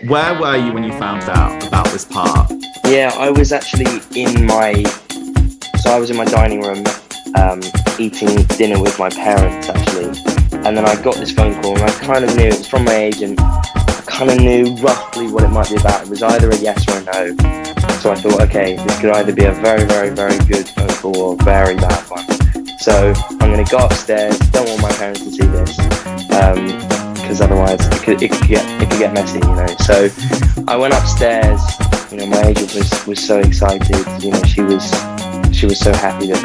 Where were you when you found out about this part? Yeah, I was actually I was in my dining room eating dinner with my parents actually, and then I got this phone call and I kind of knew it was from my agent. I kind of knew roughly what it might be about. It was either a yes or a no. So I thought, okay, this could either be a very, very, very good phone call or a very bad one. So I'm going to go upstairs. Don't want my parents to see this, because otherwise it could get messy, you know. So I went upstairs. You know, my agent was so excited. You know, she was so happy that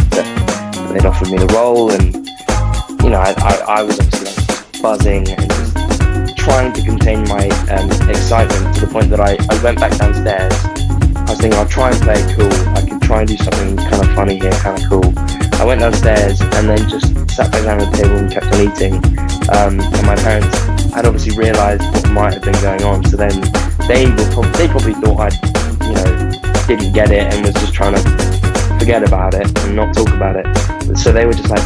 they'd offered me the role, and you know, I was obviously like buzzing and just trying to contain my excitement to the point that I went back downstairs. I was thinking I'll try and play it cool. I could try and do something kind of funny here, kind of cool. I went downstairs and then just sat back down at the table and kept on eating. And my parents had obviously realised what might have been going on, so then they probably thought I, you know, didn't get it and was just trying to forget about it and not talk about it. So they were just like,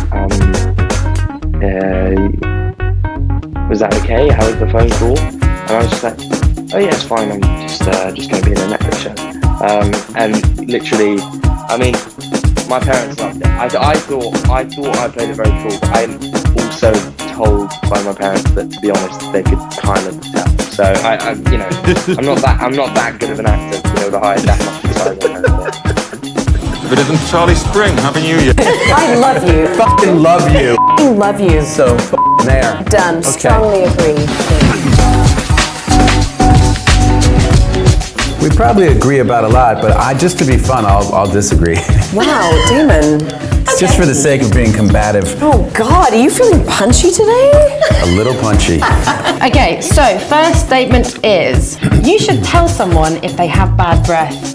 was that okay? How was the phone call? And I was just like, oh yeah, it's fine. I'm just going to be in a Netflix show. And literally, I mean, my parents loved it. I thought I played it very cool, but I'm also told by my parents that, to be honest, they could kind of tell. So I you know, I'm not that good of an actor to be able to hide that much inside my parents. But isn't Charlie Spring Happy New Year? I love you. Fucking love you. Fucking love you. So there. Done. Okay. Strongly agree. We probably agree about a lot, but just to be fun, I'll disagree. Wow, Damon. It's just for the sake of being combative. Oh God, are you feeling punchy today? A little punchy. Okay, so first statement is, you should tell someone if they have bad breath.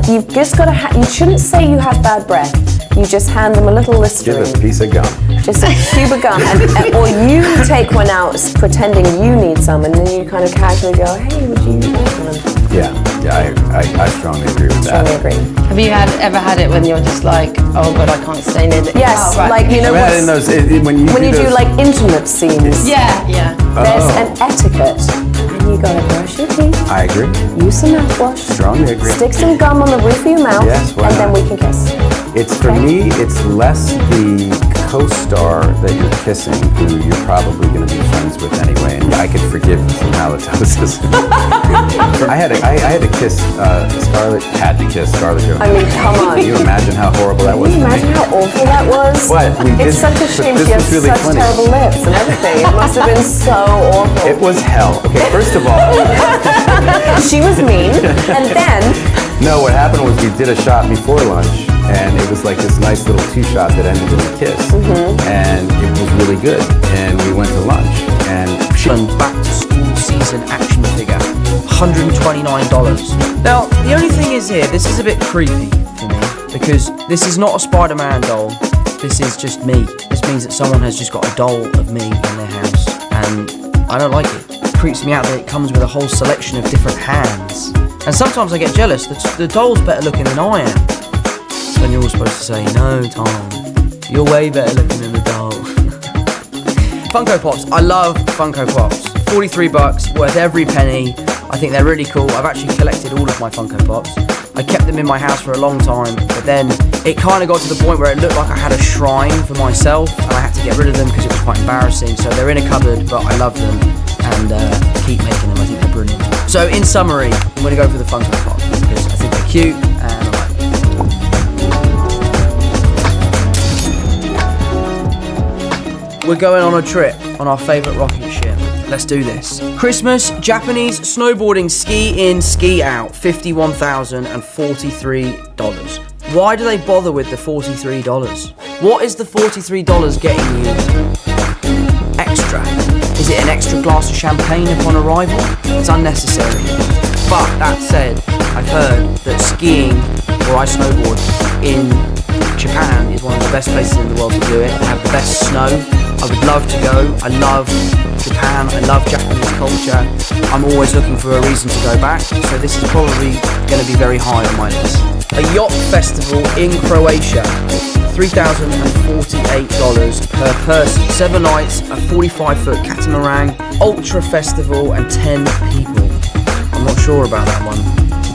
You've just got to. You shouldn't say you have bad breath. You just hand them a little Listerine. Give a piece of gum. Just a cube of gum, or you take one out pretending you need some, and then you kind of casually go, "Hey, would you like one?" Yeah, I strongly agree with that. Strongly agree. Have you ever had it when you're just like, oh God, I can't stay near the... Yes, oh, right. like, you know, when you do like intimate scenes. Yeah. There's an etiquette, and you gotta brush your teeth. I agree. Use some mouthwash. Strongly agree. Stick some gum on the roof of your mouth, Yes, why and then not? we can kiss. It's for me, it's less the co-star that you're kissing, who you're probably going to be friends with anyway, and I could forgive some halitosis. I had to kiss Scarlett Johansson. I mean, come on. Can you imagine how horrible that was? Can you imagine how awful that was? What? It's such a shame she has really such funny. terrible lips and everything. It must have been so awful. It was hell. Okay, first of all, She was mean, and then... no, what happened was we did a shot before lunch, and it was like this nice little two-shot that ended in a kiss, and it was really good. And we went to lunch, and back to school season action figure, $129. Now, the only thing is here, this is a bit creepy for me, because this is not a Spider-Man doll, this is just me. This means that someone has just got a doll of me in their house, and I don't like it. It creeps me out that it comes with a whole selection of different hands. And sometimes I get jealous that the doll's better looking than I am. When you're all supposed to say, no, Tom, you're way better looking than the doll. Funko Pops. I love Funko Pops. $43, worth every penny. I think they're really cool. I've actually collected all of my Funko Pops. I kept them in my house for a long time, but then it kind of got to the point where it looked like I had a shrine for myself, and I had to get rid of them because it was quite embarrassing. So they're in a cupboard, but I love them and keep making them. I think they're brilliant. So in summary, I'm going to go for the Funko Pop because I think they're cute and I like them. We're going on a trip on our favourite rocket ship. Let's do this. Christmas, Japanese snowboarding ski in, ski out, $51,043. Why do they bother with the $43? What is the $43 getting you extra? Is it an extra glass of champagne upon arrival? It's unnecessary. But that said, I've heard that skiing, where I snowboard, in Japan is one of the best places in the world to do it. They have the best snow. I would love to go. I love Japan. I love Japanese culture. I'm always looking for a reason to go back. So this is probably going to be very high on my list. A yacht festival in Croatia. $3,048 per person. 7 nights, a 45-foot catamaran, ultra festival, and 10 people. I'm not sure about that one.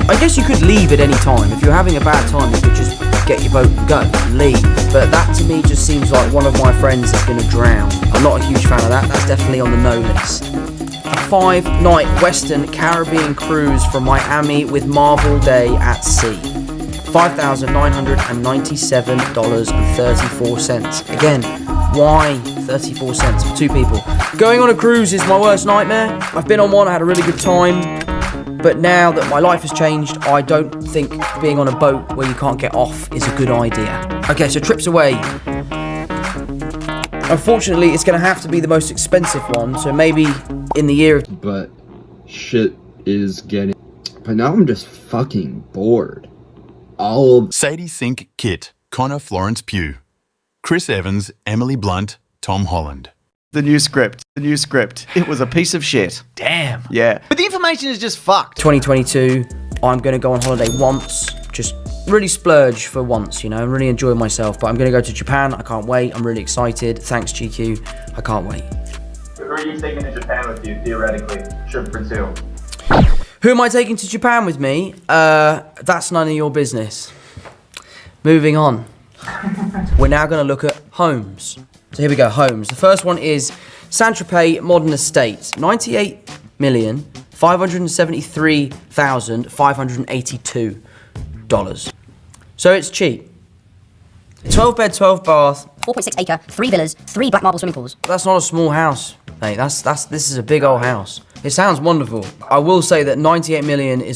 I guess you could leave at any time. If you're having a bad time, you could just get your boat and go and leave. But that to me just seems like one of my friends is going to drown. I'm not a huge fan of that. That's definitely on the no list. A 5-night Western Caribbean cruise from Miami with Marvel Day at sea. $5,997.34. Again, why 34 cents for 2 people? Going on a cruise is my worst nightmare. I've been on one, I had a really good time. But now that my life has changed, I don't think being on a boat where you can't get off is a good idea. Okay, so trips away. Unfortunately, it's going to have to be the most expensive one, so maybe in the year of... But shit is getting... But now I'm just fucking bored. Sadie Sink Kit, Connor Florence Pugh. Chris Evans, Emily Blunt, Tom Holland. The new script. It was a piece of shit. Damn. Yeah. But the information is just fucked. 2022, I'm going to go on holiday once, just really splurge for once, you know, and really enjoy myself. But I'm going to go to Japan. I can't wait. I'm really excited. Thanks, GQ. I can't wait. Who are you taking to Japan with you, theoretically, should pursue? Who am I taking to Japan with me? That's none of your business. Moving on. We're now going to look at homes. So here we go, homes. The first one is Saint-Tropez Modern Estate. $98,573,582. So it's cheap. 12 bed, 12 bath. 4.6 acre, 3 villas, 3 black marble swimming pools. That's not a small house, mate. This is a big old house. It sounds wonderful. I will say that 98 million is